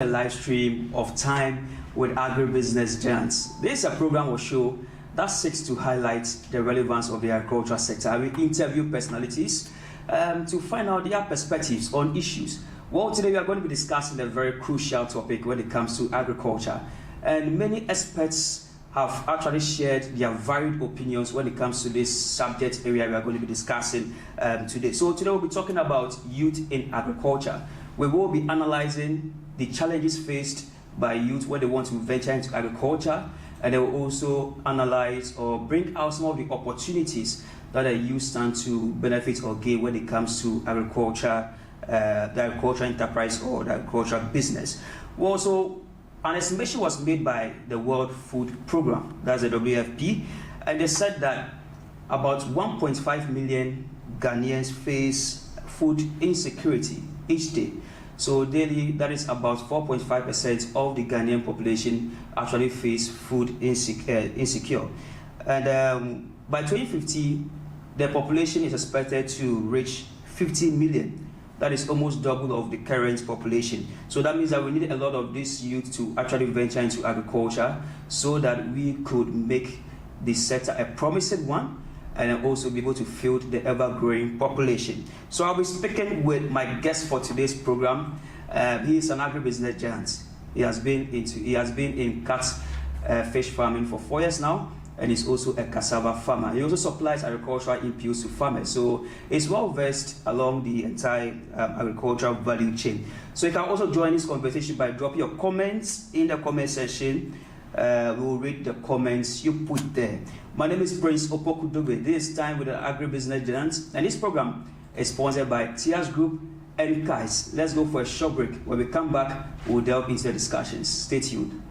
A live stream of Time with Agribusiness Giants. This is a program or show that seeks to highlight the relevance of the agricultural sector. We interview personalities to find out their perspectives on issues. Well, today we are going to be discussing a very crucial topic when it comes to agriculture. And many experts have actually shared their varied opinions when it comes to this subject area we are going to be discussing today. So today we'll be talking about youth in agriculture. We will be analyzing the challenges faced by youth when they want to venture into agriculture, and they will also analyze or bring out some of the opportunities that a youth stand to benefit or gain when it comes to agriculture, the agricultural enterprise or the agricultural business. Also, an estimation was made by the World Food Program, that's the WFP, and they said that about 1.5 million Ghanaians face food insecurity each day. So daily, that is about 4.5% of the Ghanaian population actually face food insecure. And by 2050, the population is expected to reach 50 million. That is almost double of the current population. So that means that we need a lot of this youth to actually venture into agriculture so that we could make the sector a promising one and also be able to fill the ever-growing population. So I'll be speaking with my guest for today's program. He is an agribusiness giant. He has been in catfish farming for 4 years now, and he's also a cassava farmer. He also supplies agricultural inputs to farmers, so he's well versed along the entire agricultural value chain. So you can also join this conversation by dropping your comments in the comment section. We'll read the comments you put there. My name is Prince Opoku Dube. This is Time with the Agribusiness Giants, and this program is sponsored by Tias Group and Kais. Let's go for a short break. When we come back, we'll delve into the discussions. Stay tuned.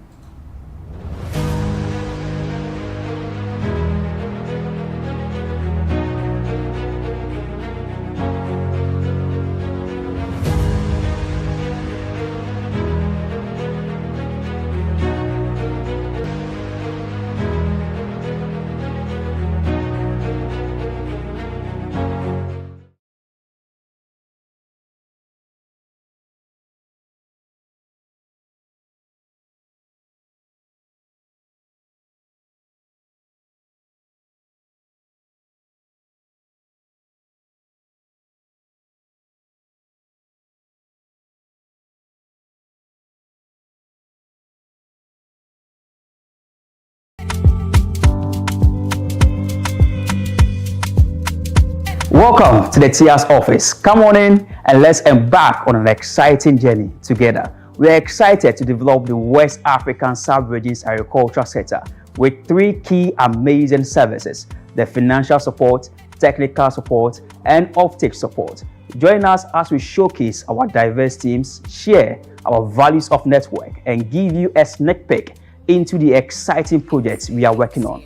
Welcome to the TIAS office. Come on in and let's embark on an exciting journey together. We are excited to develop the West African sub-region's agricultural sector with 3 key amazing services: the financial support, technical support, and offtake support. Join us as we showcase our diverse teams, share our values of network, and give you a sneak peek into the exciting projects we are working on.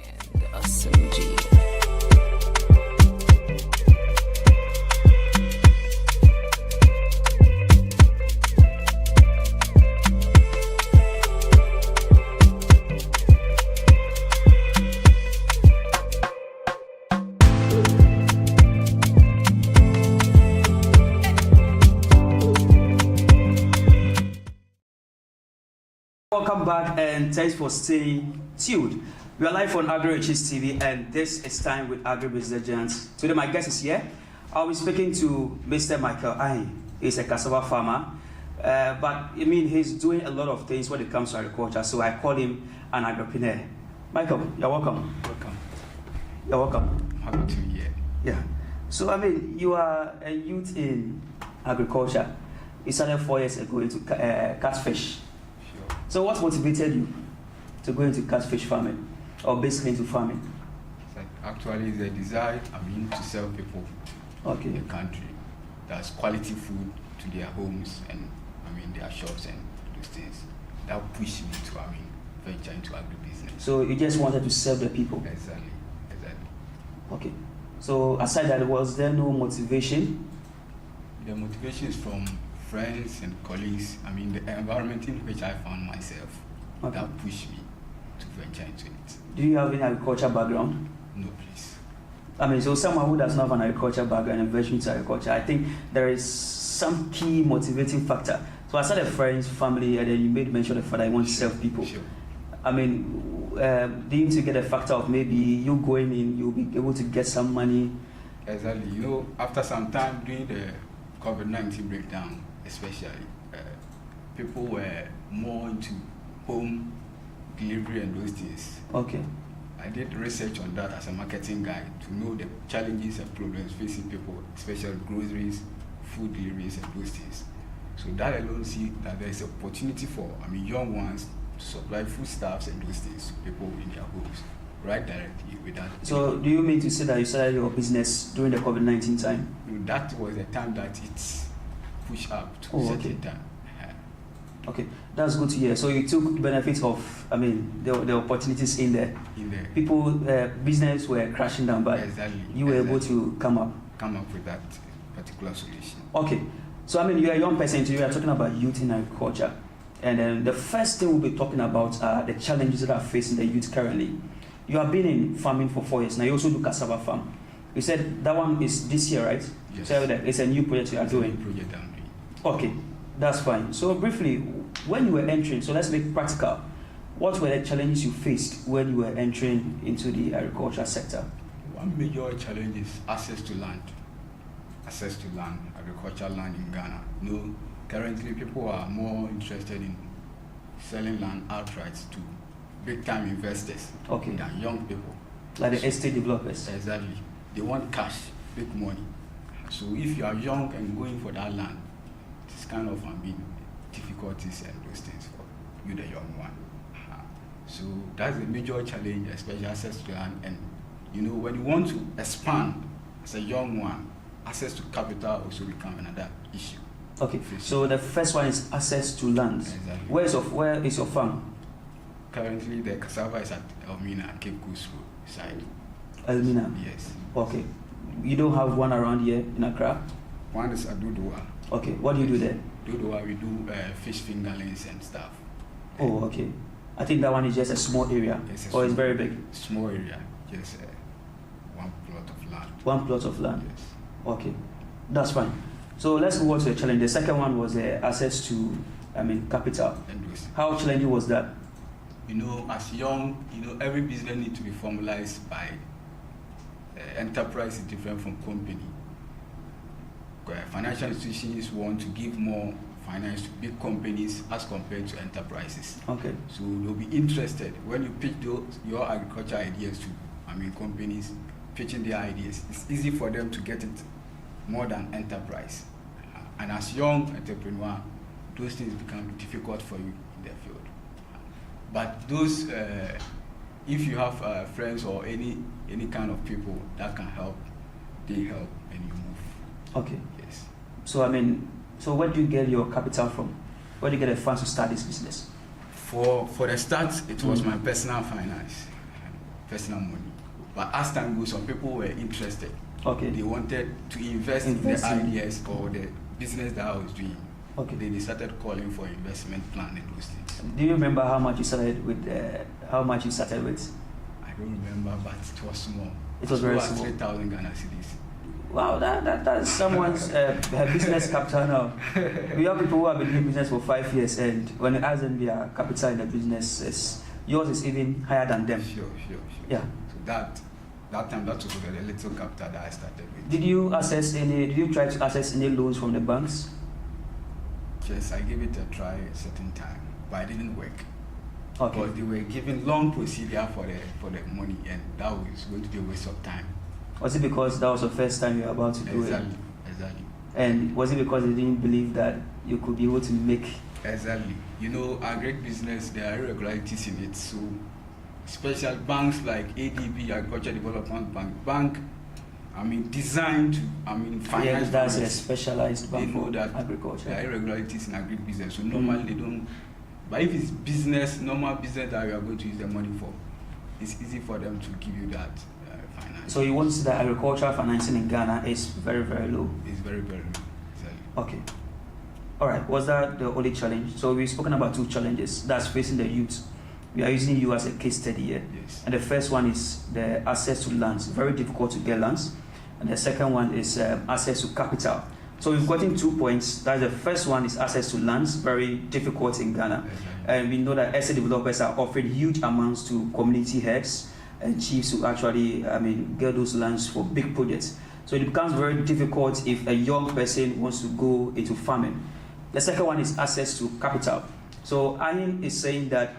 Welcome back and thanks for staying tuned. We are live on AgriHis TV and this is Time with Agribusiness Giants. Today my guest is here. I'll be speaking to Mr. Michael Ahi. He's a cassava farmer, but I mean he's doing a lot of things when it comes to agriculture, so I call him an agripreneur. Michael, you're welcome. Welcome. You're welcome. Happy to be here. Yeah. So I mean you are a youth in agriculture. You started 4 years ago into catfish. So what motivated you to go into catfish farming, or basically into farming? Actually, the desire, to serve people in the country that's quality food to their homes and their shops and those things. That pushed me to venture into agribusiness. So you just wanted to serve the people? Exactly. Okay. So aside that, was there no motivation? The motivation is from friends and colleagues, the environment in which I found myself, that pushed me to venture into it. Do you have any agriculture background? No, please. So someone who does not have an agriculture background and venture into agriculture, I think there is some key motivating factor So I said a friends, family, and then you made mention of the fact that you want to serve people. Sure. I mean, didn't you get a factor of maybe you going in, you'll be able to get some money? Exactly. You know, after some time during the COVID-19 breakdown, especially, people were more into home delivery and those things. Okay. I did research on that as a marketing guy to know the challenges and problems facing people, especially groceries, food deliveries, and those things. So that alone see that there is opportunity for young ones to supply foodstuffs and those things to people in their homes, right directly with that. So do you mean to say that you started your business during the COVID-19 time? That was the time that it's pushed up to a certain time. Okay, that's good to hear. So you took benefit of, the opportunities in there. People, business were crashing down, but you were able to come up with that particular solution. Okay, so you're a young person, so you are talking about youth in agriculture. And then the first thing we'll be talking about are the challenges that are facing the youth currently. You have been in farming for 4 years now. You also do cassava farm. You said that one is this year, right? Yes. So it's a new project you are doing. New project I'm doing. Okay, that's fine. So briefly, when you were entering, so let's make practical. What were the challenges you faced when you were entering into the agriculture sector? One major challenge is access to land. Agricultural land in Ghana. Currently people are more interested in selling land outright to big-time investors than young people. Like the estate developers. Exactly. They want cash, big money. So if you are young and going for that land, it's kind of difficulties and those things for you, the young one. So that's a major challenge, especially access to land. And when you want to expand as a young one, access to capital also become another issue. Okay, so the first one is access to land. Exactly. Where is your farm? Currently, the cassava is at Elmina, Cape Coast Road side. Elmina? Yes. Okay. You don't have one around here in Accra? One is at Dodowa. Okay, what do you do there? Dodowa, we do fish fingerlings and stuff. Oh, okay. I think that one is just a small area, it's very big? Small area, just one plot of land. One plot of land? Yes. Okay, that's fine. So let's move on to the challenge. The second one was access to, capital. How challenging was that? As young, every business needs to be formalized by enterprise is different from company. Financial institutions want to give more finance to big companies as compared to enterprises. Okay. So they'll be interested when you pitch your agriculture ideas to companies pitching their ideas. It's easy for them to get it more than enterprise. And as young entrepreneur, those things become difficult for you in their field. But those, if you have friends or any kind of people that can help, they help and you move. Okay. Yes. So so where do you get your capital from? Where do you get the funds to start this business? For the start, it was my personal finance, personal money. But as time goes on, people were interested. Okay. They wanted to invest in the ideas or the business that I was doing. Okay. They started calling for investment plan and those things. Do you remember how much you started with? How much you started with? I don't remember, but it was small. It was very small. 3,000 Ghana cedis. Wow, that's someone's business capital now. We have people who have been doing business for 5 years, and when you ask them their capital in the business, yours is even higher than them. Sure. Yeah. So that time, that was a little capital that I started with. Did you try to access any loans from the banks? Yes, I gave it a try a certain time, but it didn't work. Okay. Because they were giving long procedure for the money, and that was going to be a waste of time. Was it because that was the first time you were about to do it? Exactly. And was it because they didn't believe that you could be able to make? Exactly. Agri business, there are irregularities in it. So, special banks like ADB, Agriculture Development Bank, designed to, finance. Yeah, that's a specialized bank for agriculture. There are irregularities in agri business, so normally they don't. But if it's business, normal business that you are going to use the money for, it's easy for them to give you that finance. So you want to say that agricultural financing in Ghana is very, very low? It's very, very low. Exactly. Okay. All right. Was that the only challenge? So we've spoken about two challenges that's facing the youth. We are using you as a case study here. Yes. And the first one is the access to lands. Very difficult to get lands. And the second one is access to capital. So we've gotten 2 points. That's the first one is access to lands, very difficult in Ghana. And we know that estate developers are offering huge amounts to community heads and chiefs who actually, get those lands for big projects. So it becomes very difficult if a young person wants to go into farming. The second one is access to capital. So Ayin is saying that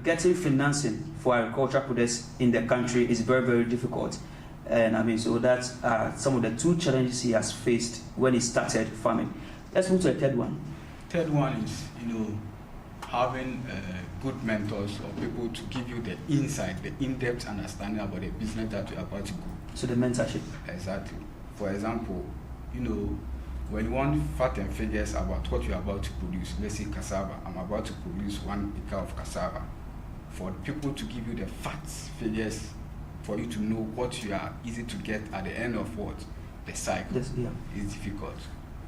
getting financing for agricultural products in the country is very, very difficult. And so that's some of the 2 challenges he has faced when he started farming. Let's move to the third one. Third one is, having good mentors or people to give you the insight, the in-depth understanding about the business that you're about to go. So the mentorship. Exactly. For example, when you want facts and figures about what you're about to produce, let's say cassava, I'm about to produce 1 acre of cassava. For people to give you the facts, figures, for you to know what you are easy to get at the end of what? The cycle is difficult.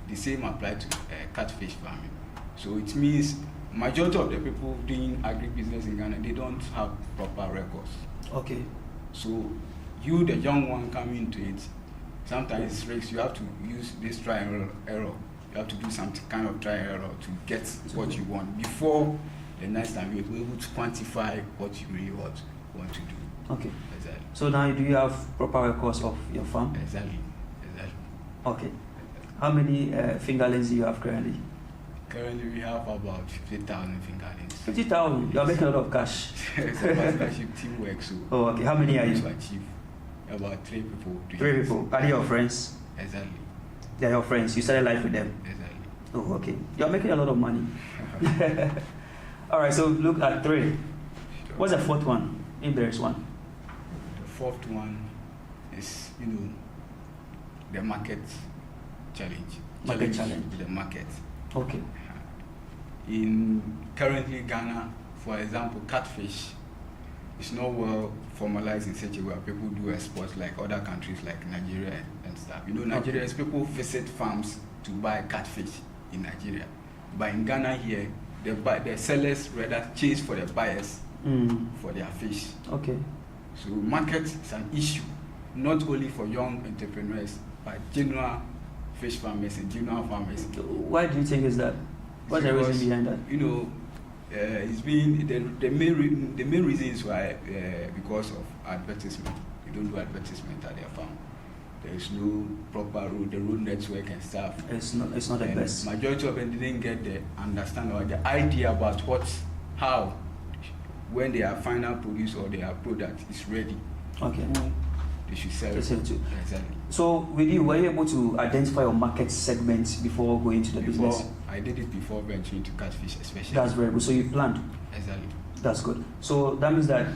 The same applies to catfish farming. So it means majority of the people doing agribusiness in Ghana, they don't have proper records. Okay. So you, the young one coming into it, sometimes it's risks. You have to use this try and error. You have to do some kind of try and error to get what you want before the next time you're able to quantify what you really want to do. Okay. Exactly. So now do you have proper records of your farm? Exactly. Okay. How many fingerlings do you have currently? Currently we have about 50,000 fingerlings. 50,000? You are making a lot of cash. It's a partnership teamwork. So oh, okay. How many are you? To achieve about 3 people. 3 people. Are they your friends? Exactly. They are your friends. You started life with them? Exactly. Oh, okay. You are making a lot of money. All right. So look at 3. Sure. What's the 4th one? If there is one. The 4th one is, the market challenge. Market challenge. The market. Okay. In currently Ghana, for example, catfish is not well formalized in such a way people do exports like other countries like Nigeria and stuff. Nigeria is people visit farms to buy catfish in Nigeria. But in Ghana here, the sellers rather chase for the buyers for their fish. Okay. So market is an issue, not only for young entrepreneurs, but general fish farmers and general farmers. Why do you think is that? What's the reason behind that? It's been the main reason is why because of advertisement. They don't do advertisement at their farm. There is no proper road, the road network and stuff. It's not the best. Majority of them didn't get the understanding or the idea about how when their final produce or their product is ready. Okay. They should sell it. To. Exactly. So were you able to identify your market segments before going to the business? I did it before venturing to catfish, especially. That's very good. So you planned? Exactly. That's good. So that means that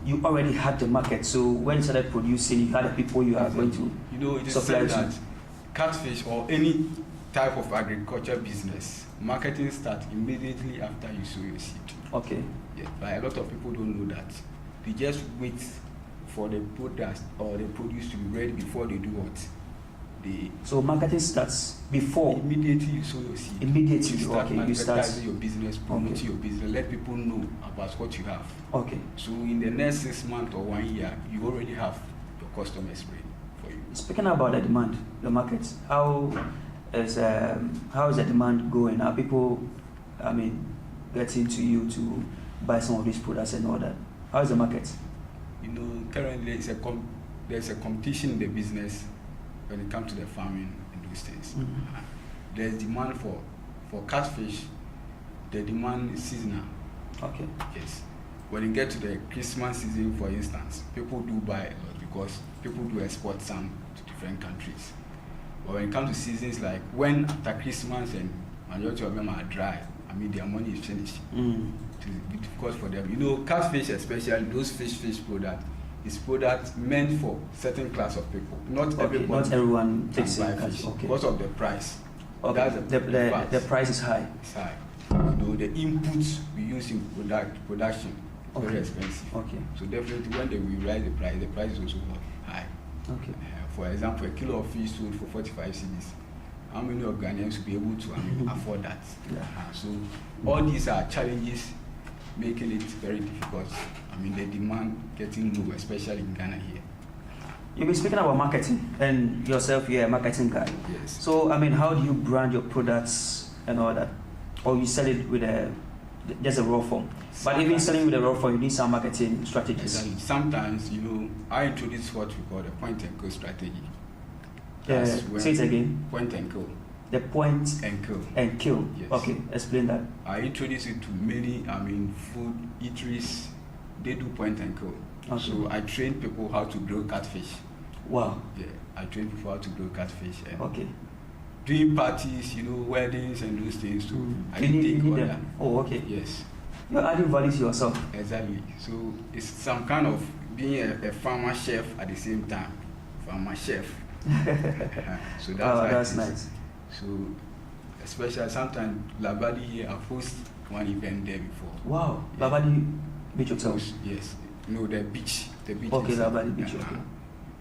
you already had the market. So when you started producing, you had the people you are going to it is said that catfish or any type of agriculture business, marketing starts immediately after you sow your seed. Okay. Yeah, but a lot of people don't know that. They just wait for the product or the produce to be ready before they do what? So marketing starts before? Immediately you sow your seed. Immediately, you start advertising your business, promoting your business, let people know about what you have. Okay. So in the next 6 months or 1 year, you already have your customers ready for you. Speaking about the demand, the market, how is the demand going? Are people, getting to you to buy some of these products and all that? How is the market? Currently there's a competition in the business when it comes to the farming and those things. Mm-hmm. There's demand for catfish. The demand is seasonal. Okay. Yes. When you get to the Christmas season, for instance, people do buy a lot because people do export some to different countries. But when it comes to seasons like when after Christmas and majority of them are dry, their money is finished. It will be difficult for them. Catfish especially, those fish product is product meant for certain class of people. Not everyone takes buy fish because of the price. Okay. The price is high. It's high. The inputs we use in production is very expensive. Okay. So definitely when we raise the price is also high. Okay. For example, a kilo of fish sold for 45 cedis. How many of Ghanaians will be able to afford that? Yeah. So all these are challenges making it very difficult. The demand getting low, especially in Ghana here. You've been speaking about marketing, and yourself, you're a marketing guy. Yes. So, I mean, how do you brand your products and all that? Or you sell it with just a raw form? But even selling with a raw form, you need some marketing strategies. Exactly. Sometimes, I introduce what we call the point and kill strategy. Say it again. Point and kill. The point and kill. And kill. Yes. Okay, explain that. I introduce it to many, food eateries. They do point and kill. Okay. So I train people how to grow catfish. Wow. Yeah, I train people how to grow catfish. And okay. Doing parties, weddings and those things too. I you need all them. that. Oh, okay. Yes. You're adding value to yourself. Exactly. So it's some kind of being a farmer chef at the same time. Farmer chef. So that's nice. So especially sometimes Labadi here, I've hosted one event there before. Wow. Yeah. Labadi Beach Hotel. Yes. No, the beach. The beach. Okay, Labadi Beach. Okay.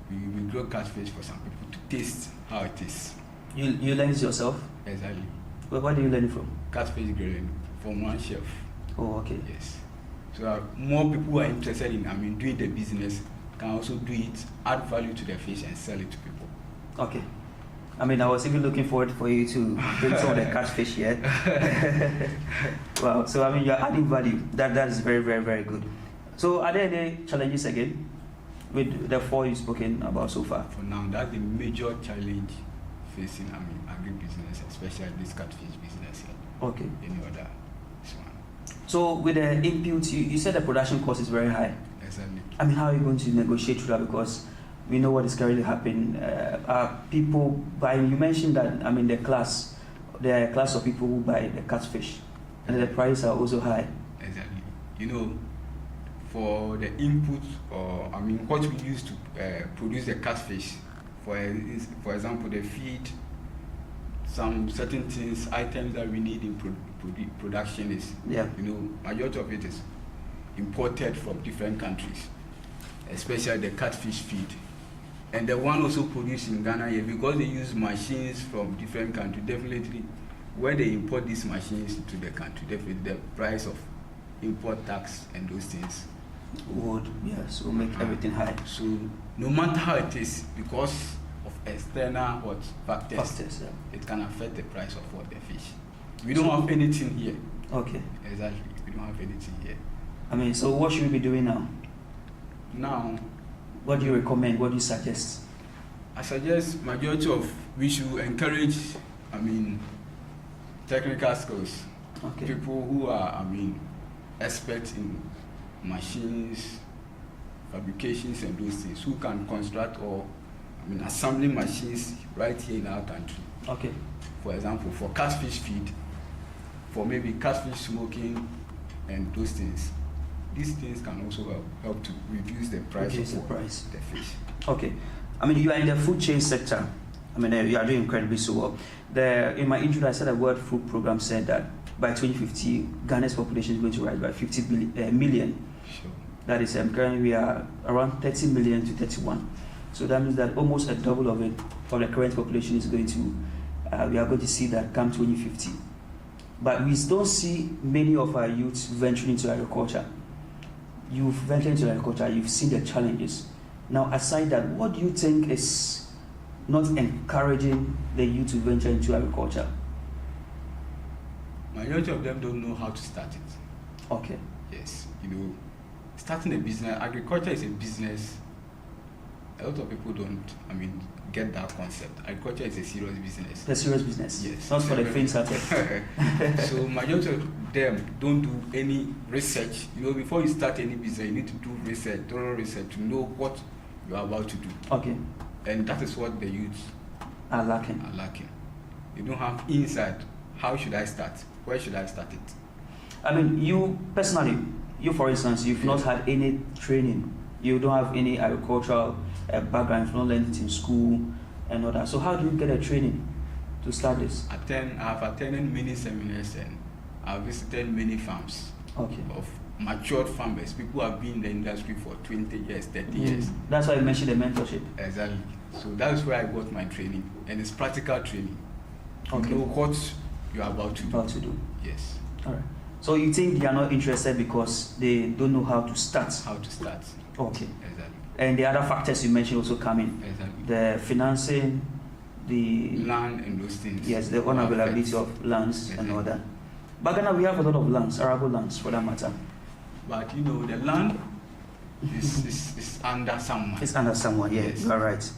We grow catfish for some people to taste how it is. You learn it yourself? Exactly. Well, where do you learn it from? Catfish grilling from one chef. Oh, okay. Yes. So more people who are interested in doing the business can also do it, add value to the fish and sell it to people. Okay. I was even looking forward for you to bring some of the catfish here. Wow. So you're adding value. That is very, very, very good. So are there any challenges again with the 4 you've spoken about so far? For now, that's the major challenge facing agribusiness, especially this catfish business here. Okay. Any other one. So with the input, you said the production cost is very high. Exactly. How are you going to negotiate through that? Because we know what is currently happening. Are people buying? You mentioned that there are a class of people who buy the catfish, and the prices are also high. Exactly. For the input or what we use to produce the catfish, for example, the feed, some certain things, items that we need in production is, majority of it is imported from different countries, especially the catfish feed. And the one also produced in Ghana here, because they use machines from different countries, definitely when they import these machines to the country, definitely the price of import tax and those things would make everything high. So no matter how it is, because of external factors, it can affect the price of the fish. We don't have anything here. Okay. Exactly. We don't have anything here. So what should we be doing now? Now, what do you recommend? What do you suggest? I suggest we should encourage, technical skills. Okay. People who are, experts in machines, fabrications and those things, who can construct or assembling machines right here in our country. Okay. For example, for catfish feed, for maybe catfish smoking and those things. These things can also help to reduce the price of the fish. Okay. You are in the food chain sector. You are doing incredibly so well. In my intro, I said the World Food Program said that by 2050, Ghana's population is going to rise by 50 million. Sure. That is, currently we are around 30 million to 31. So that means that almost a double of the current population is going to, we are going to see that come 2050. But we don't see many of our youths venturing into agriculture. You've ventured into agriculture, you've seen the challenges. Now, aside that, what do you think is not encouraging the youth to venture into agriculture? Majority of them don't know how to start it. Okay. Yes. Starting a business, agriculture is a business. A lot of people don't, get that concept. Agriculture is a serious business. A serious business? Yes. Not for the faint-hearted. So majority of them don't do any research. Before you start any business, you need to do research, thorough research, to know what you are about to do. Okay. And that is what the youths are lacking. They don't have insight. How should I start? Where should I start it? You personally, for instance, you've not had any training. You don't have any agricultural background. You've not learned it in school and all that. So how do you get a training to start this? I have attended many seminars and I've visited many farms. Okay. Of matured farmers, people who have been in the industry for 20 years, 30 years. That's why you mentioned the mentorship. Exactly. So that's where I got my training, and it's practical training. Okay. You know what you are about to do. Yes. All right. So you think they are not interested because they don't know how to start? How to start. Okay. Exactly. And the other factors you mentioned also come in. Exactly. The financing, the land and those things. Yes, the unavailability of lands and all that. But Ghana, we have a lot of lands, arable lands for that matter. But you know, the land is under someone. It's under someone, yeah, Yes. you are right.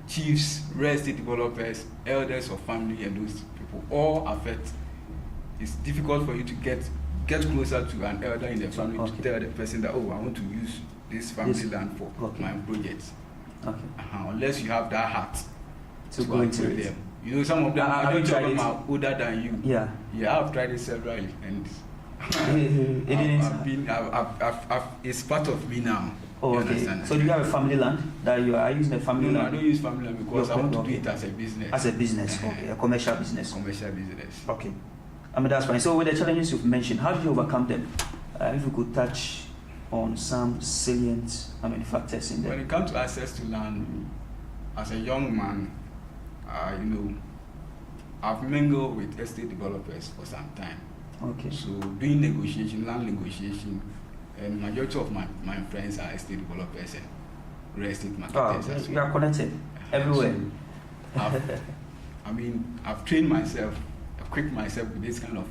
Chiefs, real estate developers, elders of family, and those people all affect. It's difficult for you to get closer to an elder in the family to tell the person that, oh, I want to use this family land for my project. Okay. Unless you have that heart to go into them. You know, some of them, are older than you. Yeah. Yeah, I've tried it severally, and it's part of me now. Oh, okay. So do you have a family land that you are using a family land? No, I don't use family land because I want to do it as a business. As a business, okay, a commercial business. Commercial business. Okay. I mean, that's fine. So with the challenges you've mentioned, how did you overcome them? If you could touch on some salient, factors in there. When it comes to access to land, as a young man, you know, I've mingled with estate developers for some time. Okay. So doing negotiation, land negotiation, and majority of my friends are estate developers and real estate marketers. Oh, you are connected everywhere. So I've trained myself, equipped myself with this kind of,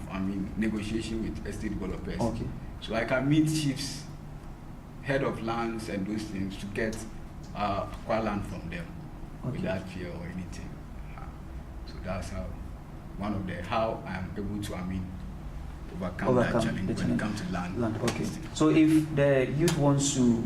negotiation with estate developers. Okay. So I can meet chiefs, head of lands and those things to get acquire land from them without fear or anything. So that's how how I am able to overcome that challenge when it comes to land. Okay. So if the youth wants to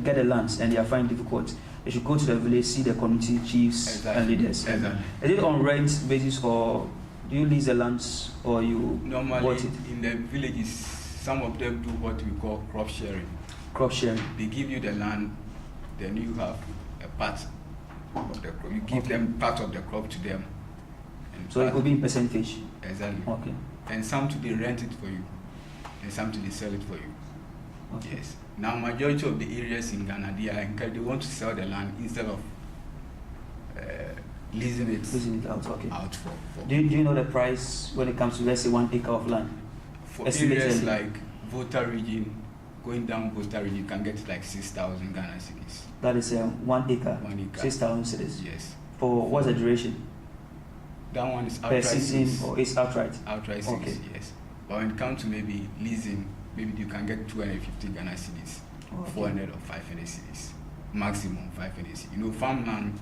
get a land and they are finding difficult, they should go to the village, see the community chiefs and leaders. Exactly. Is it on rent basis, or do you lease the lands, or you normally in the villages? Some of them do what we call crop sharing. Crop sharing. They give you the land, then you have a part of the crop. You give them part of the crop to them. So it could be in percentage. Exactly. Okay. And some they rent it for you, and some they sell it for you. Okay. Yes. Now majority of the areas in Ghana, they want to sell the land instead of leasing it out. Okay. Out for. Do you know the price when it comes to, let's say, 1 acre of land? For areas like Volta region, going down Volta region, you can get like 6,000 Ghana cedis. That is 1 acre. 1 acre. 6,000 cedis. Yes. For what's the duration? That one is outright. Per season, or it's outright? Outright 6, okay. Yes. But when it comes to maybe leasing, maybe you can get 250 Ghana cedis, 400 or 500 cedis, maximum 500 cedis. You know, farmland,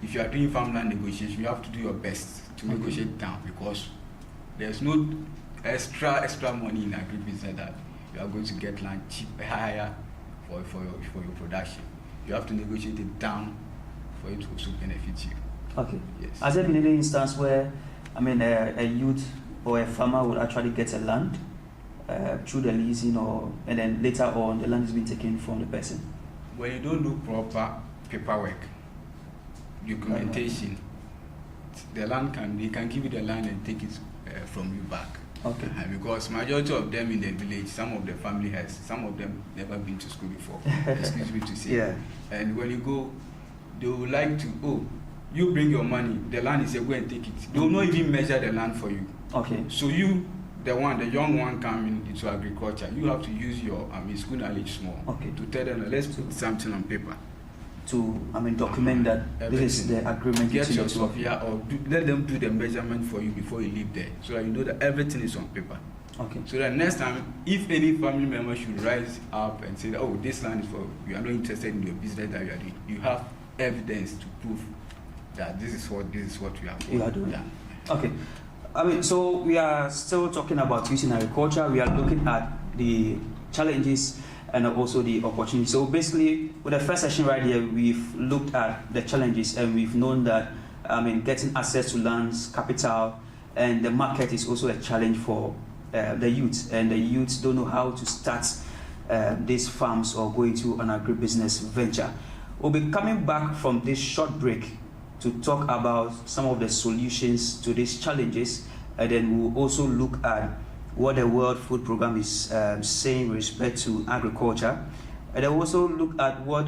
if you are doing farmland negotiation, you have to do your best to negotiate down, because there's no extra money in agribusiness that you are going to get land cheap, higher for your production. You have to negotiate it down for it to also benefit you. Okay. Yes. Has there been any instance where, a youth or a farmer would actually get a land through the leasing, and then later on the land is being taken from the person? When you don't do proper paperwork, documentation, the land they can give you the land and take it from you back. Okay. Because majority of them in the village, some of the family has, some of them never been to school before. Excuse me to say. Yeah. And when you go, they will like to, you bring your money, the land is here, go and take it. They will not even measure the land for you. Okay. So you, the young one coming into agriculture, you have to use your school knowledge small to tell them, let's put something on paper. To document that everything. This is the agreement. Get your software, or let them do the measurement for you before you leave there, so that you know that everything is on paper. Okay. So that next time, if any family member should rise up and say that, oh, this land is for you are not interested in your business that you are doing, you have evidence to prove that this is what we are doing. Yeah. Okay. So we are still talking about youth in agriculture. We are looking at the challenges and also the opportunities. So basically, with the first session right here, we've looked at the challenges, and we've known that getting access to lands, capital, and the market is also a challenge for the youth, and the youths don't know how to start these farms or go into an agribusiness venture. We'll be coming back from this short break to talk about some of the solutions to these challenges, and then we'll also look at what the World Food Programme is saying with respect to agriculture, and then also look at what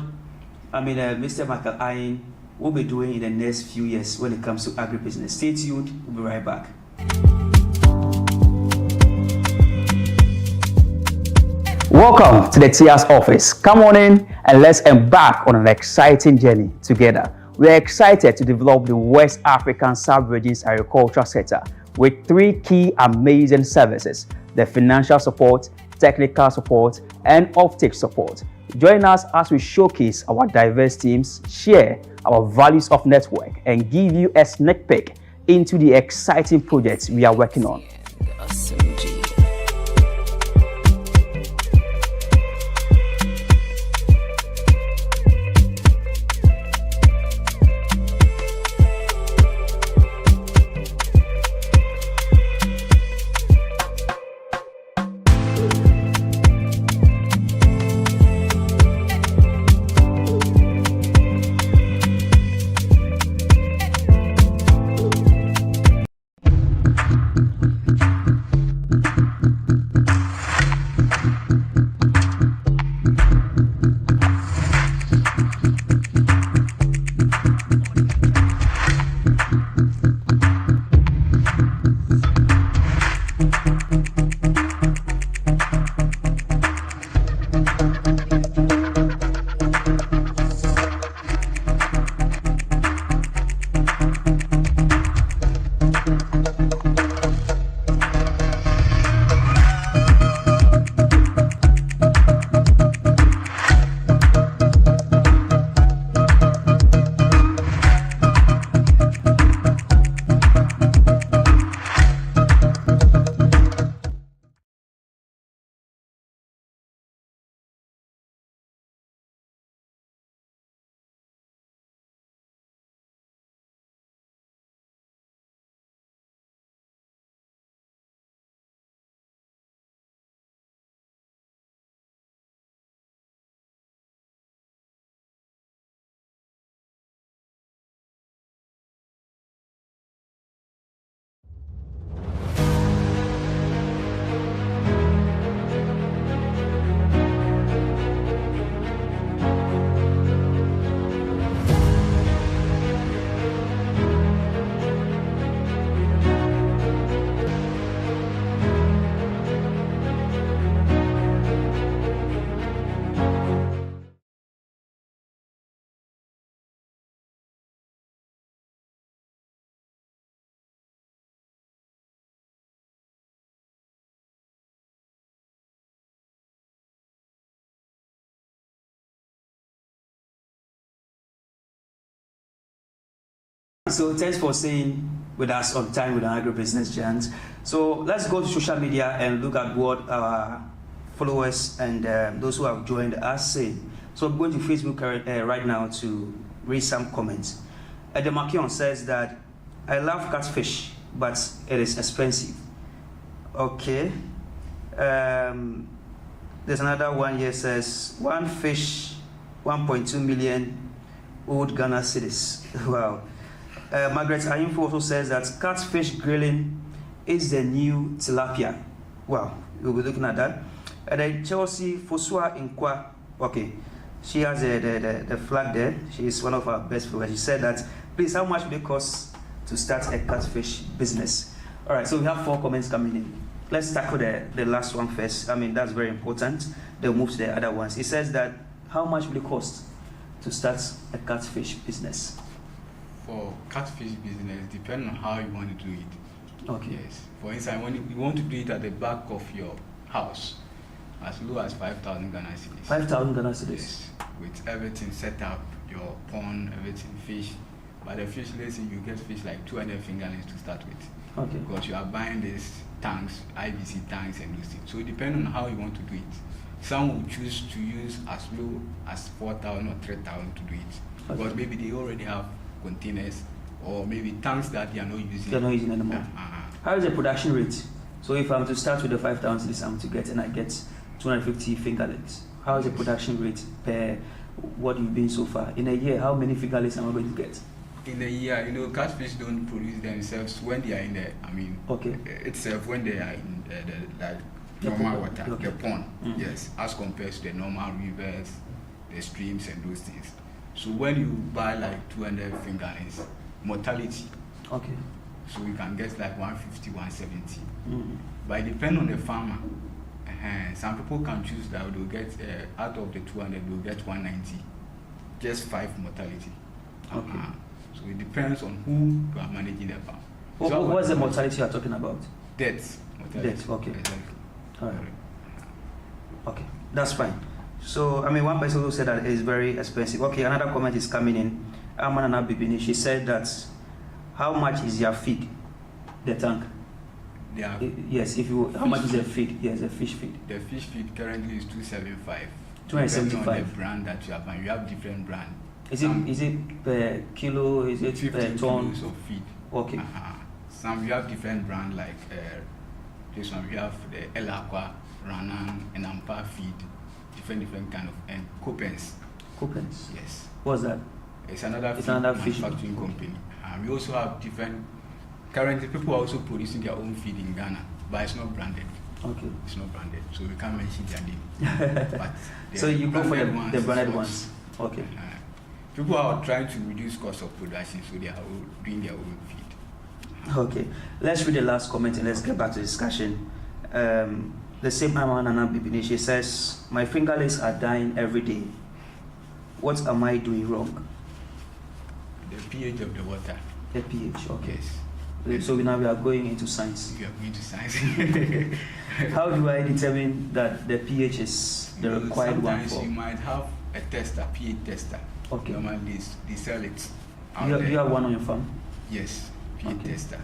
Mr. Michael Ayin will be doing in the next few years when it comes to agribusiness. Stay tuned, we'll be right back. Welcome to the TIA's office. Come on in and let's embark on an exciting journey together. We are excited to develop the West African Sub-Region's agricultural sector with 3 key amazing services: the financial support, technical support, and offtake support. Join us as we showcase our diverse teams, share our values of network, and give you a sneak peek into the exciting projects we are working on. So thanks for staying with us on Time with an Agribusiness Giant. So let's go to social media and look at what our followers and those who have joined us say. So I'm going to Facebook right now to read some comments. Edemakion says that I love catfish, but it is expensive. Okay. There's another one here says one fish, 1.2 million old Ghana cedis. Wow. Margaret Ayinfo also says that catfish grilling is the new tilapia. Wow, we'll be looking at that. And then Chelsea Fosua Inkwa, okay, she has the flag there. She is one of our best followers. She said that, please, how much will it cost to start a catfish business? All right, so we have 4 comments coming in. Let's tackle the last one first. I mean, that's very important. They'll move to the other ones. It says that, how much will it cost to start a catfish business? For catfish business, depending on how you want to do it. Okay. Yes. For instance, when you want to do it at the back of your house, as low as 5,000 Ghana cedis. 5,000 Ghana cedis. Yes. With everything set up, your pond, everything, fish. But the fish, let's say you get fish like 200 fingerlings to start with. Okay. Because you are buying these tanks, IBC tanks and those things. So depending on how you want to do it. Some will choose to use as low as 4,000 or 3,000 to do it. Okay. Because maybe they already have containers or maybe tanks that they are not using. They're not using anymore. How is the production rate? So if I'm to start with the 5,000 this I'm to get and I get 250 fingerlings, how is the production rate per what you've been so far? In a year, how many fingerlings am I going to get? In a year, catfish don't produce themselves when they are in the, okay, itself when they are in the normal water, okay, the pond, yes, as compared to the normal rivers, the streams and those things. So when you buy like 200 fingerlings, mortality, okay, so you can get like 150, 170. But it depends on the farmer. Some people can choose that they'll get out of the 200 they'll get 190, just 5 mortality. Okay. So it depends on who you are managing the farm. What's the mortality you are talking about? Deaths. Deaths. Okay. Exactly. All right. Okay, that's fine. So, I mean, one person who said that it is very expensive. Okay, another comment is coming in. Amanana Bibini, she said that, how much is your feed, the tank? Yeah. Yes, if you, how much is the feed? Yes, the fish feed. The fish feed currently is 275. 275. Depending on the brand that you have, and you have different brand. Is it per kilo? Is it per 15 ton? kilos of feed. Okay. Some you have different brand like this one. We have the El Aqua, Ranan, and Ampa feed. Different kind of, and Copens. Copens. Yes. What's that? It's another fish manufacturing company. We also have different. Currently, people are also producing their own feed in Ghana, but it's not branded. Okay. It's not branded, so we can't mention their name. But so you go for the branded ones. Okay. People are trying to reduce cost of production, so they are doing their own feed. Okay. Let's read the last comment and let's get back to discussion. The same Amanana Bibini, she says, my fingerlings are dying every day. What am I doing wrong? The pH of the water. The pH, okay. Yes. So now we are going into science. We are going to science. How do I determine that the pH is the required one for? Sometimes you might have a tester, pH tester. Okay. Normally they sell it. You have one on your farm? Yes, pH Okay. tester.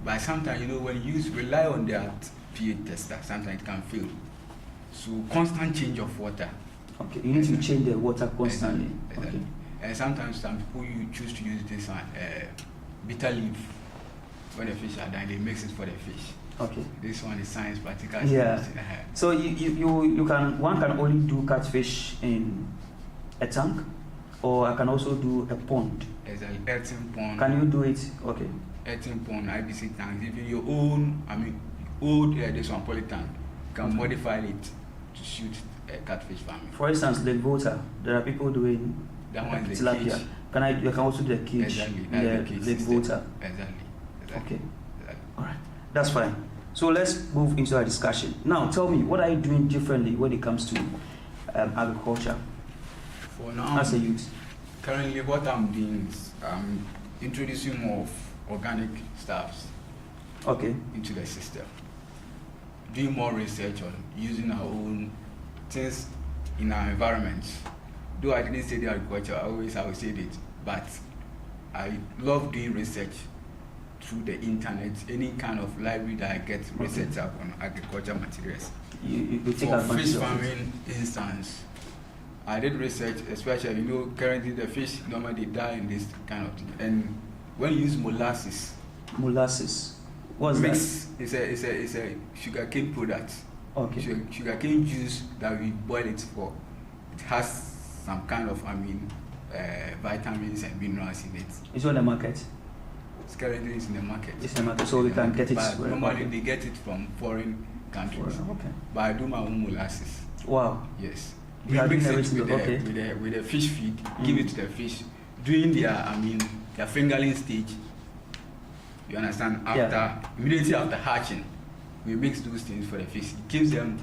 But sometimes when you rely on that pH tester, sometimes it can fail. So constant change of water. Okay, you need to change the water constantly. Exactly. Okay. And sometimes some people you choose to use this one, bitter leaf. When the fish are dying, they mix it for the fish. Okay. This one is science practical. Yeah. So one can only do catfish in a tank, or I can also do a pond. There's an earthen pond. Can you do it? Okay. Earthen pond, IBC tanks, even your own, old this one poly tank, you can modify it to suit a catfish farming. For instance, Lake Volta, there are people doing that one is the tilapia. cage. You can also do the cage. Exactly. in That's the cage Lake system. Volta. Exactly. Okay. Exactly. All right. That's fine. So let's move into our discussion. Now, tell me, what are you doing differently when it comes to agriculture? For now, as a youth, currently what I'm doing is introducing more of organic stuffs into the system. Doing more research on using our own things in our environment. Though I didn't say the agriculture, I will say it, but I love doing research through the internet, any kind of library that I get research up on agriculture materials. You take for advantage fish of farming instance, I did research, especially currently the fish normally die in this kind of thing. And when you use molasses, what's that? It's a sugarcane product. Okay. Sugarcane juice that we boil it for. It has some kind of vitamins and minerals in it. It's on the market. It's currently in the market. It's in the market, so we can get it. But normally they get it from foreign countries. Okay. But I do my own molasses. Wow. Yes. We mix it with the fish feed, give it to the fish during their fingerling stage. You understand? Immediately after hatching, we mix those things for the fish. It gives them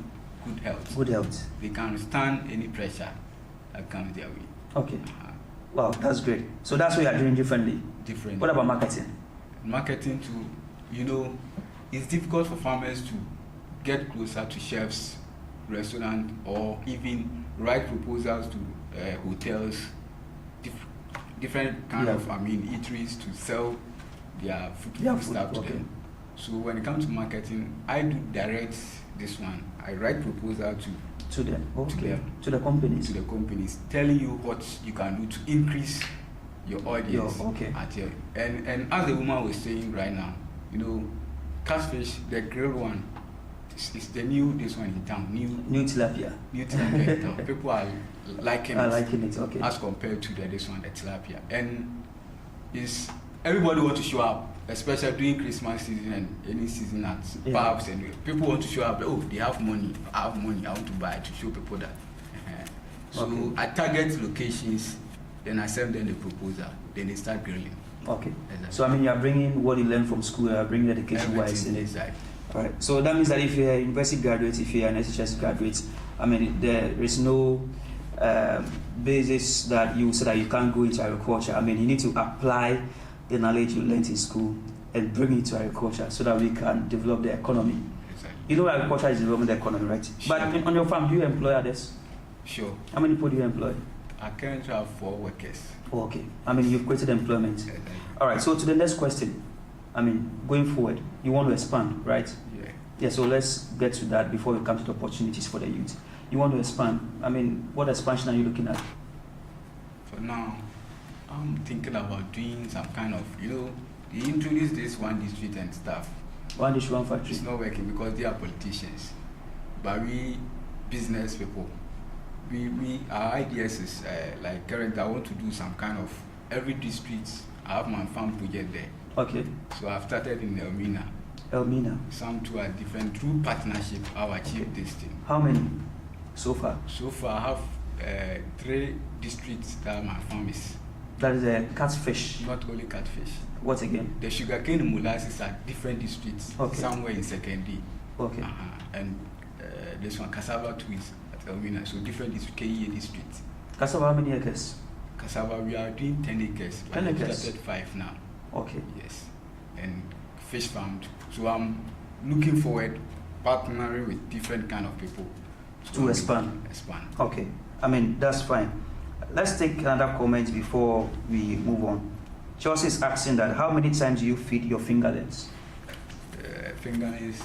good health. Good health. They can withstand any pressure that comes their way. Okay. Wow, that's great. So that's what you are doing differently. What about marketing? Marketing it's difficult for farmers to get closer to chefs, restaurants, or even write proposals to hotels, different kind of eateries to sell their food stuff to them. So when it comes to marketing, I do direct this one. I write proposal to them, to the companies, telling you what you can do to increase your audience. And as the woman was saying right now, catfish, the grilled one, is the new this one in town. New tilapia. New tilapia in town. People are liking it. Okay. As compared to this one, the tilapia. And everybody wants to show up, especially during Christmas season and any season at pubs, and people want to show up. They have money. I have money. I want to buy to show people that. So I target locations, then I send them the proposal. Then they start grilling. Okay. Exactly. So you are bringing what you learned from school. You are bringing education wise in it. All right. So that means that if you're a university graduate, if you're an SHS graduate, I mean, there is no basis that you say that you can't go into agriculture. I mean, you need to apply the knowledge you learned in school and bring it to agriculture so that we can develop the economy. Exactly. You know, agriculture is developing the economy, right? Sure. But on your farm, do you employ others? Sure. How many people do you employ? I currently have 4 workers. Oh, okay. I mean, you've created employment. Exactly. All right. So to the next question, I mean, going forward, you want to expand, right? Yeah. Yeah. So let's get to that before we come to the opportunities for the youth. You want to expand. I mean, what expansion are you looking at? For now, I'm thinking about doing some kind of, they introduced this one district and stuff. One district, one factory. It's not working because they are politicians. But we business people, our ideas is like currently I want to do some kind of every district. I have my farm project there. Okay. So I've started in Elmina. Elmina. Some two are different. Through partnership, I've achieved this thing. How many so far? So far, I have 3 districts that my farm is. That is a catfish. Not only catfish. What again? The sugarcane molasses are different districts. Okay. Somewhere in Secondary. Okay. And this one, cassava twigs at Elmina. So different districts, KEA districts. Cassava, how many acres? Cassava, we are doing 10 acres. 10 acres? We started 5 now. Okay. Yes. And fish farmed. So I'm looking forward partnering with different kind of people To expand. Expand. Okay. I mean, that's fine. Let's take another comment before we move on. Chelsea is asking that how many times do you feed your fingerlings? Fingerlings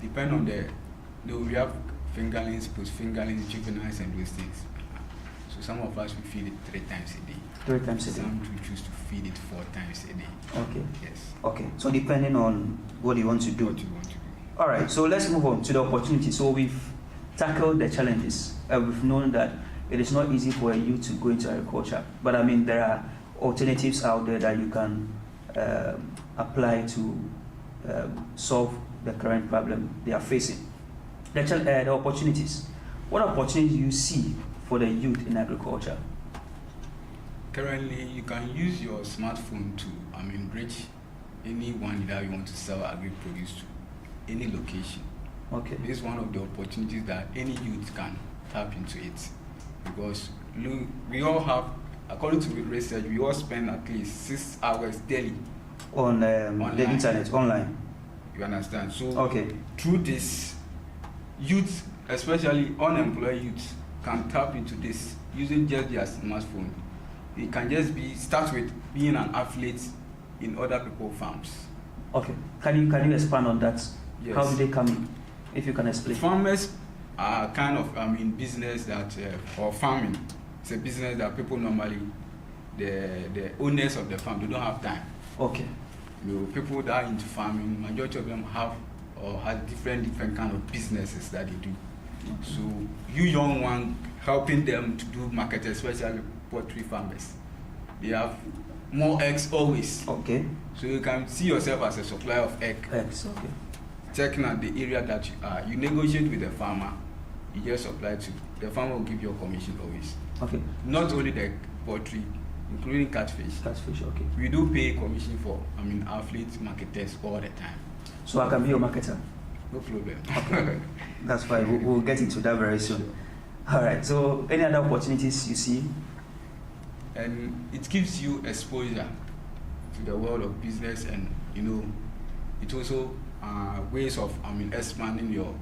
depend on we have fingerlings, post fingerlings, juveniles, and those things. So some of us we feed it 3 times a day. 3 times a day. Some we choose to feed it 4 times a day. Okay. Yes. Okay. So depending on what you want to do. What you want to do. All right. So let's move on to the opportunity. So we've tackled the challenges. We've known that it is not easy for a youth to go into agriculture, but I mean there are alternatives out there that you can apply to solve the current problem they are facing. The opportunities. What opportunities do you see for the youth in agriculture? Currently, you can use your smartphone to, reach anyone that you want to sell agri-produce to, any location. Okay. This is one of the opportunities that any youth can tap into it, because we all have, according to research, we all spend at least 6 hours daily on the internet, online. You understand? So okay. Through this, youth, especially unemployed youth, can tap into this using just their smartphone. It can just start with being an athlete in other people's farms. Okay. Can you expand on that? Yes. How do they come in? If you can explain. Farmers are kind of business that or farming. It's a business that people normally, the owners of the farm, they don't have time. Okay. People that are into farming, majority of them have different kind of businesses that they do. Okay. So you young one helping them to do market, especially poultry farmers. They have more eggs always. Okay. So you can see yourself as a supplier of eggs. Okay. Checking at the area that you are, you negotiate with the farmer. You just supply to the farmer will give you a commission always. Okay. Not only the poultry, including catfish. Catfish, okay. We do pay commission for athlete marketers all the time. So I can be your marketer? No problem. Okay. That's fine. We'll get into that very soon. All right. So any other opportunities you see? And it gives you exposure to the world of business, and it also ways of expanding your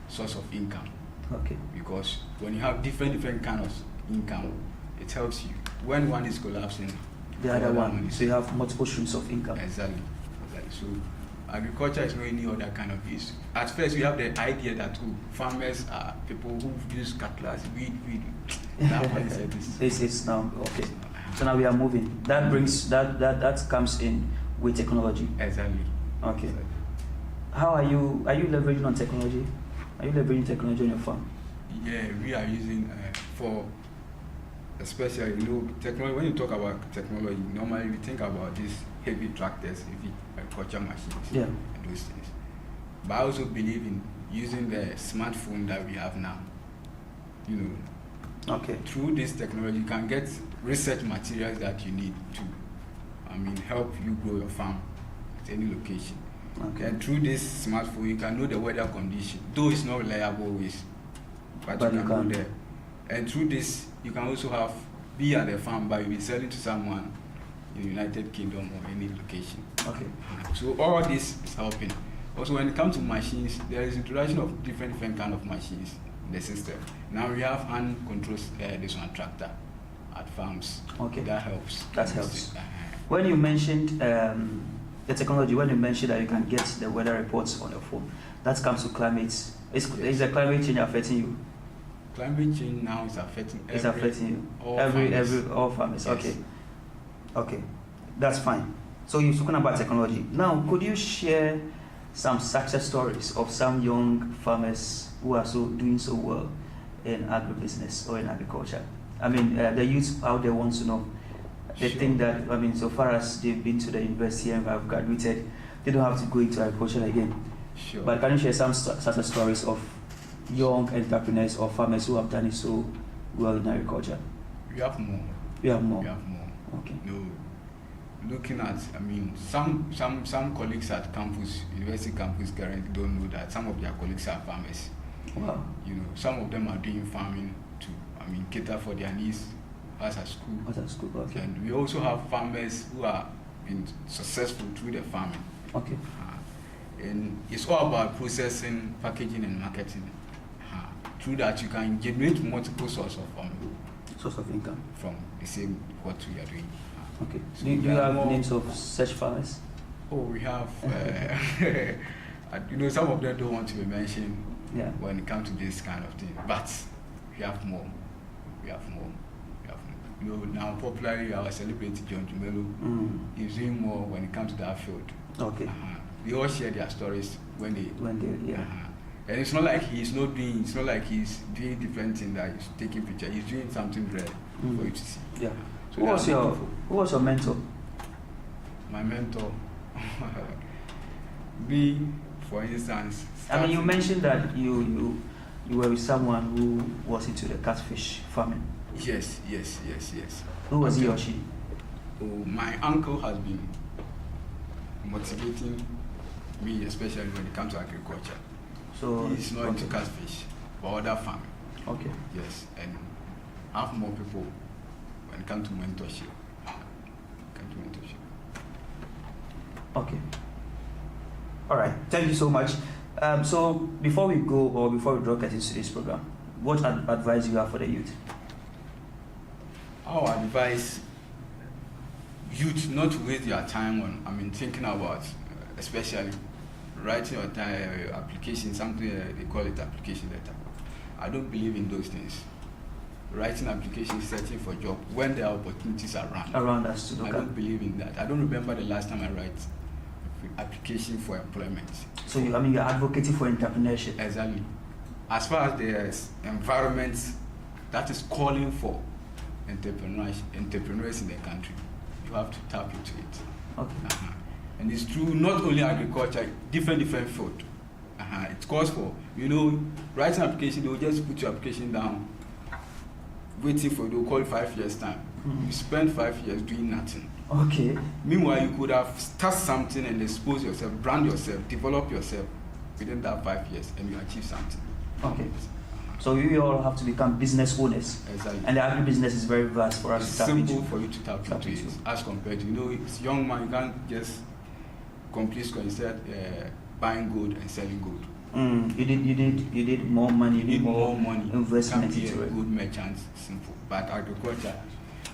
source of income. Okay. Because when you have different kind of income, it helps you. When one is collapsing, the other one. So you have multiple streams of income. Exactly. So agriculture is not any other kind of use. At first, we have the idea that farmers are people who use cutlass, weed. That one is it's now okay. So now we are moving. That brings that comes in with technology. Exactly. Okay. Exactly. How are you leveraging on technology? Are you leveraging technology on your farm? Yeah, we are using for especially technology. When you talk about technology, normally we think about these heavy tractors, heavy agriculture machines, yeah, and those things. But I also believe in using the smartphone that we have now. Okay. Through this technology, you can get research materials that you need to, help you grow your farm at any location. Okay. And through this smartphone, you can know the weather condition, though it's not reliable always, but you can know there. And through this, you can also be at the farm, but you'll be selling to someone in the United Kingdom or any location. Okay. So all this is helping. Also, when it comes to machines, there is introduction of different kind of machines in the system. Now we have hand controls, this one tractor at farms. Okay. That helps. That helps. When you mentioned the technology, when you mentioned that you can get the weather reports on your phone, that comes to climate. Is the climate change affecting you? Climate change now is affecting all farmers. Yes. Okay, that's fine. So you're talking about technology. Now, could you share some success stories of some young farmers who are doing so well in agribusiness or in agriculture? I mean, the youth out there wants to know. They think that, I mean, so far as they've been to the university and have graduated, they don't have to go into agriculture again. Sure. But can you share some success stories of young entrepreneurs or farmers who have done it so well in agriculture? We have more. We have more. Okay. No, looking at, I mean, some colleagues at campus, university campus, currently don't know that some of their colleagues are farmers. Wow. You know, some of them are doing farming to, I mean, cater for their needs as a school. Okay. And we also have farmers who are been successful through the farming. Okay. And it's all about processing, packaging, and marketing. Through that, you can generate multiple sources of income from the same what we are doing. Okay. So do you have names of such farmers? Oh, we have. You know, some of them don't want to be mentioned when it comes to this kind of thing, but we have more. You know, now popularly our celebrity John Jumelo is doing more when it comes to that field. Okay. They all share their stories when they and it's not like it's not like he's doing different things that he's taking pictures. He's doing something rare for you to see. Yeah. So who was your mentor? My mentor, me, for instance. I mean, you mentioned that you were with someone who was into the catfish farming. Yes. Who was he or she? Oh, my uncle has been motivating me, especially when it comes to agriculture. So he's not into catfish, but other farming. Okay. Yes, and have more people when it comes to mentorship. Okay. All right. Thank you so much. So before we go or before we draw curtains to this program, what advice do you have for the youth? Our advice, youth not to waste their time on, thinking about, especially writing your application, something they call it application letter. I don't believe in those things. Writing application, searching for job when there are opportunities around us to look at. I don't believe in that. I don't remember the last time I write application for employment. So you're advocating for entrepreneurship. Exactly. As far as there's environment that is calling for entrepreneurs in the country, you have to tap into it. Okay. And it's true, not only agriculture, different field. It calls for, writing application, they'll just put your application down, waiting for, they'll call 5 years time. You spend 5 years doing nothing. Okay. Meanwhile, you could have started something and expose yourself, brand yourself, develop yourself within that 5 years, and you achieve something. Okay. So we all have to become business owners. Exactly. And the agribusiness is very vast for us to tap into. It's simple for you to tap into it, as compared to, it's young man, you can't just complete school instead buying gold and selling gold. You need more money. You need more money. Investment into it. Good merchant, simple. But agriculture,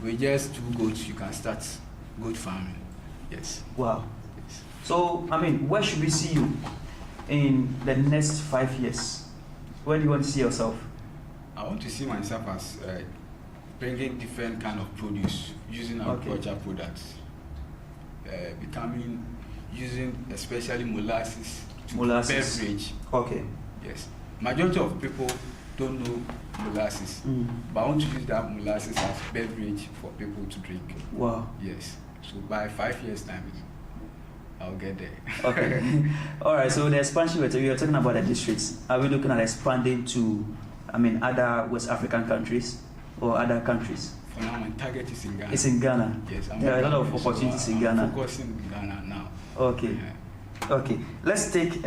with just 2 goats, you can start goat farming. Yes. Wow. Yes. So, where should we see you in the next 5 years? Where do you want to see yourself? I want to see myself as bringing different kind of produce, using agriculture products, using especially molasses to beverage. Okay. Yes. Majority of people don't know molasses, but I want to use that molasses as beverage for people to drink. Wow. Yes. So by 5 years time, I'll get there. Okay. All right. So the expansion we are talking about the districts. Are we looking at expanding to, other West African countries or other countries? For now, my target is in Ghana. It's in Ghana. Yes. There are a lot of opportunities in Ghana. I'm focusing in Ghana now. Okay. Okay, let's take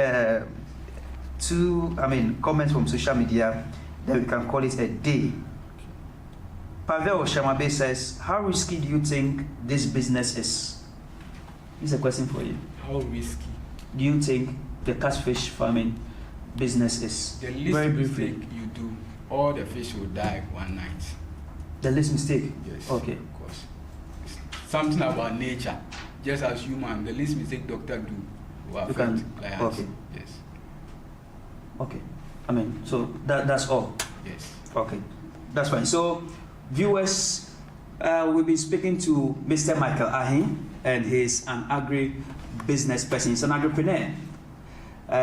comments from social media that we can call it a day. Pavel Shamabe says, how risky do you think this business is? This is a question for you. How risky do you think the catfish farming business is? The least mistake you do, all the fish will die one night. The least mistake? Yes. Okay. Of course. It's something about nature. Just as human, the least mistake doctor do will affect clients. Okay. Yes. Okay. I mean, so that's all. Yes. Okay. That's fine. So, viewers, we'll be speaking to Mr. Michael Ahin, and he's an agri-business person. He's an entrepreneur.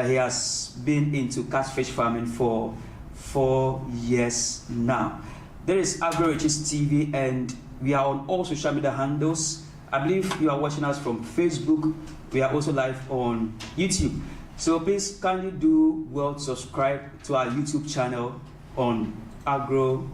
He has been into catfish farming for 4 years now. There is Agro Riches TV, and we are on all social media handles. I believe you are watching us from Facebook. We are also live on YouTube. So please kindly do well to subscribe to our YouTube channel on Agro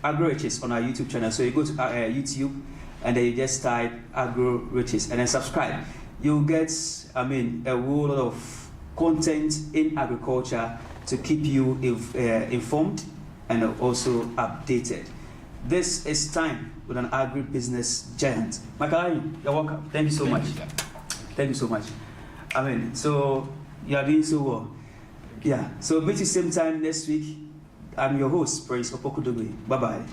Riches on our YouTube channel. So you go to YouTube and then you just type Agro Riches and then subscribe. You'll get, a whole lot of content in agriculture to keep you informed and also updated. This is Time with an Agribusiness Giant. Michael, you're welcome. Thank you so much. Thank you so much. So you are doing so well. Yeah. So meet you same time next week. I'm your host, Prince Opoku Dogbe. Bye-bye.